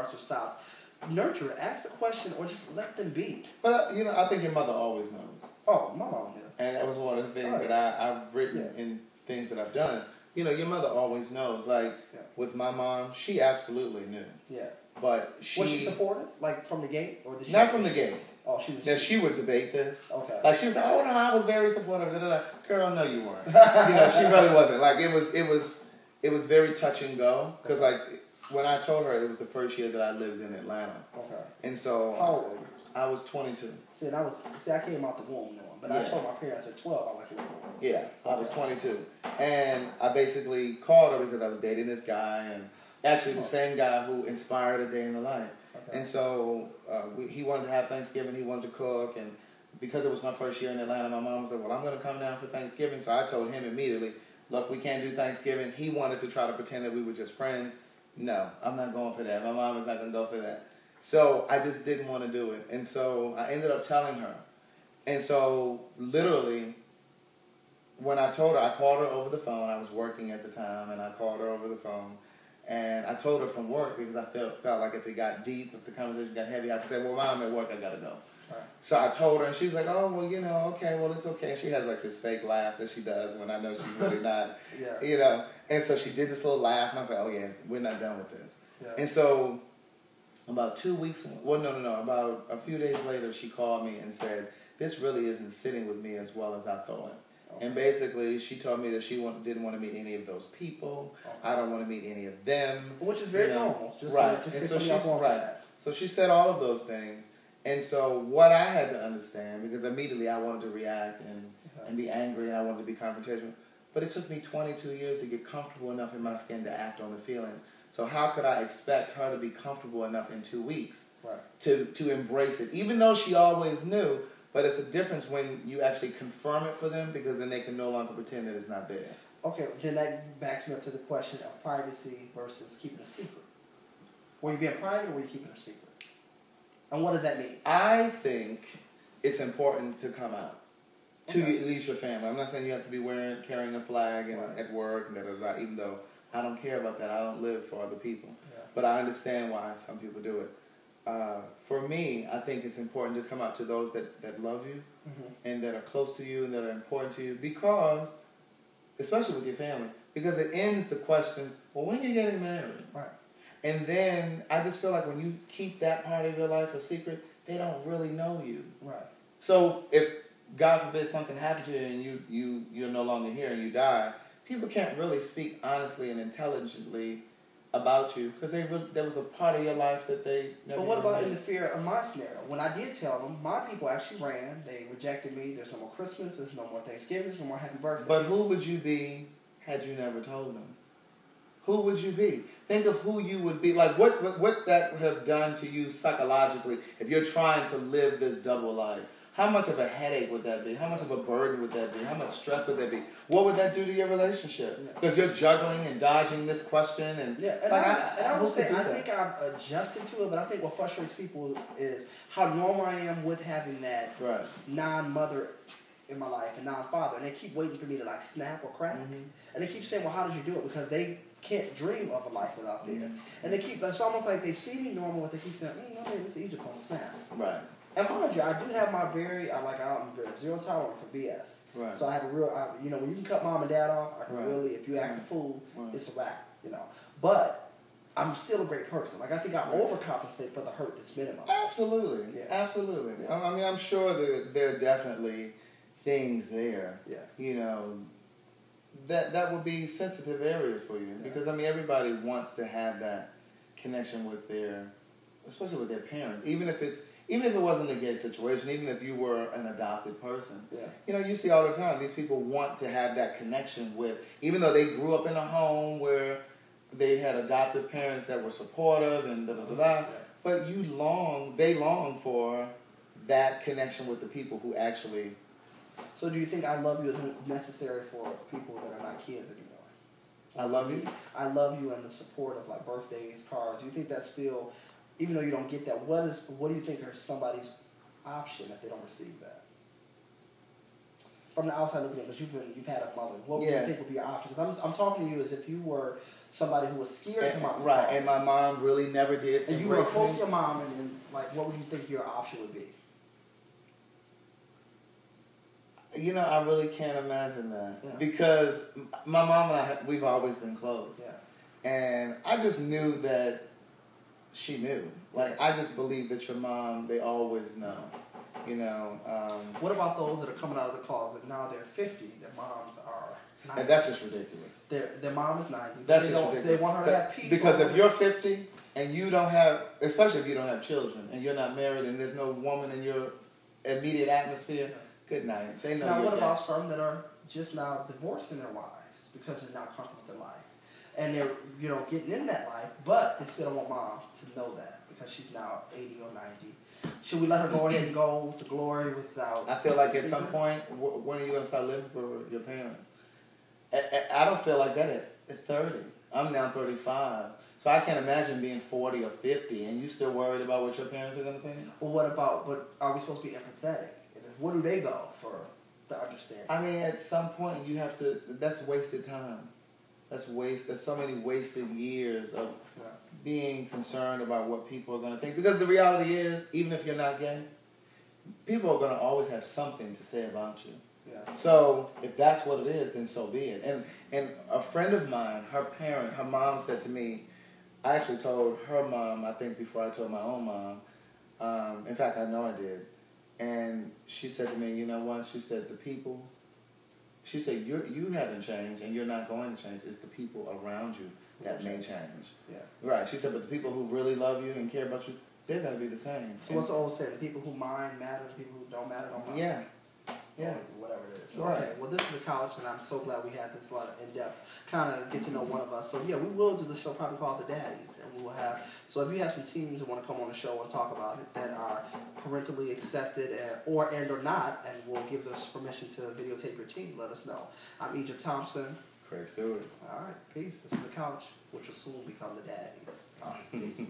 starts or stops. Nurture it. Ask a question or just let them be. But, I think your mother always knows. Oh, my mom knew. And that was one of the things that I've written in things that I've done. Your mother always knows. Like, with my mom, she absolutely knew. Yeah. But she... Was she supportive? Like, from the gate? Or did she not from the gate. Oh, she was... Now, she would debate this. Okay. Like, she was like, oh, no, I was very supportive. Girl, no, you weren't. She really wasn't. Like, it was very touch and go. Because, like, when I told her, it was the first year that I lived in Atlanta. Okay. And so... How old were you? I was 22. See, I came out the womb knowing, but I told my parents at 12 I like it. Yeah, I was 22. And I basically called her because I was dating this guy, and actually the same guy who inspired A Day in the Life. Okay. And so he wanted to have Thanksgiving, he wanted to cook, and because it was my first year in Atlanta, my mom was like, well, I'm going to come down for Thanksgiving. So I told him immediately, look, we can't do Thanksgiving. He wanted to try to pretend that we were just friends. No, I'm not going for that. My mom is not going to go for that. So I just didn't want to do it. And so I ended up telling her. And so literally, when I told her, I called her over the phone. I was working at the time, and I called her over the phone. And I told her from work because I felt like if it got deep, if the conversation got heavy, I could say, well, Mom, I'm at work, I got to go. Right. So I told her, and she's like, oh, well, okay, well, it's okay. She has like this fake laugh that she does when I know she's really not, And so she did this little laugh, and I was like, oh, yeah, we're not done with this. Yeah. And so... about 2 weeks, about a few days later, she called me and said, this really isn't sitting with me as well as I thought. Okay. And basically, she told me that she didn't want to meet any of those people. Okay. I don't want to meet any of them. Which is very normal. So she said all of those things. And so what I had to understand, because immediately I wanted to react and be angry and I wanted to be confrontational, but it took me 22 years to get comfortable enough in my skin to act on the feelings. So how could I expect her to be comfortable enough in 2 weeks to embrace it? Even though she always knew, but it's a difference when you actually confirm it for them, because then they can no longer pretend that it's not there. Okay, then that backs me up to the question of privacy versus keeping a secret. Were you being private or were you keeping a secret? And what does that mean? I think it's important to come out to at least your family. I'm not saying you have to be carrying a flag at work and even though I don't care about that. I don't live for other people. Yeah. But I understand why some people do it. For me, I think it's important to come out to those that love you and that are close to you and that are important to you, because, especially with your family, because it ends the questions, well, when are you getting married? Right. And then I just feel like when you keep that part of your life a secret, they don't really know you. Right. So if, God forbid, something happens to you and you're no longer here and you die, people can't really speak honestly and intelligently about you because there was a part of your life that they never. But what about in the fear of my scenario? When I did tell them, my people actually ran. They rejected me. There's no more Christmas. There's no more Thanksgiving. There's no more happy birthdays. But who would you be had you never told them? Who would you be? Think of who you would be. Like, what that would have done to you psychologically if you're trying to live this double life. How much of a headache would that be? How much of a burden would that be? How much stress would that be? What would that do to your relationship? Because you're juggling and dodging this question. And I will say, I think I've adjusted to it, but I think what frustrates people is how normal I am with having that non-mother in my life and non-father. And they keep waiting for me to, like, snap or crack. Mm-hmm. And they keep saying, well, how did you do it? Because they can't dream of a life without there. Mm-hmm. And they keep, it's almost like they see me normal, but they keep saying, this Egypt on snap. Right. And mind you, I do have I'm very zero tolerant for BS. Right. So I have a real, when you can cut mom and dad off, I can really, if you act a fool, it's a wrap, But I'm still a great person. Like, I think I overcompensate for the hurt that's been in my life. Absolutely. Yeah. Absolutely. Yeah. I mean, I'm sure that there are definitely things there, that would be sensitive areas for you. Yeah. Because, I mean, everybody wants to have that connection with especially with their parents, even if it wasn't a gay situation, even if you were an adopted person. Yeah. You see all the time, these people want to have that connection with, even though they grew up in a home where they had adopted parents that were supportive and da-da-da-da, but they long for that connection with the people who actually... So do you think I love you is necessary for people that are not kids anymore? I love you? I love you and the support of, like, birthdays, cards. Do you think that's still... Even though you don't get that, what do you think are somebody's option if they don't receive that? From the outside looking in, because you've had a mother, what would you think would be your option? Because I'm talking to you as if you were somebody who was scared to come out. Right, and my mom really never did. And you were close to your mom, and like, what would you think your option would be? You know, I really can't imagine that because my mom and I, we've always been close. Yeah. And I just knew that she knew. Like, I just believe that your mom, they always know. You know. What about those that are coming out of the closet now? They're 50. Their moms are 90. And that's just ridiculous. Their mom is 90. That's just ridiculous. They want her to have peace. Because if you're 50 and you don't have, especially if you don't have children and you're not married and there's no woman in your immediate atmosphere, good night. They know. Now, what about some that are just now divorcing their wives because they're not comfortable with their life, and they're getting in that life, but they still don't want mom to know that because she's now 80 or 90. Should we let her go ahead and go to glory without? I feel like at some point, when are you going to start living for your parents? I don't feel like that at 30. I'm now 35. So I can't imagine being 40 or 50 and you still worried about what your parents are going to think? Well, but are we supposed to be empathetic? Where do they go for the understanding? I mean, at some point you have to, that's wasted time. There's so many wasted years of being concerned about what people are going to think. Because the reality is, even if you're not gay, people are going to always have something to say about you. Yeah. So if that's what it is, then so be it. And a friend of mine, her mom said to me, I actually told her mom, I think before I told my own mom, in fact I know I did, and she said to me, you know what, she said she said you haven't changed and you're not going to change, it's the people around you that may change. Yeah. Right, she said, but the people who really love you and care about you, they're going to be the same. So what's the old saying, the people who mind matter, the people who don't matter don't mind? Yeah. Yeah. Whatever it is. Right. Okay. Well, this is the couch, and I'm so glad we had this lot of in-depth kind of get to know one of us. So yeah, we will do the show probably called The Daddies, and we will have. So if you have some teens that want to come on the show and talk about it that are parentally accepted or not, and we'll give us permission to videotape your teen, let us know. I'm Egypt Thompson. Craig Stewart. All right, peace. This is the couch, which will soon become The Daddies. All right, peace.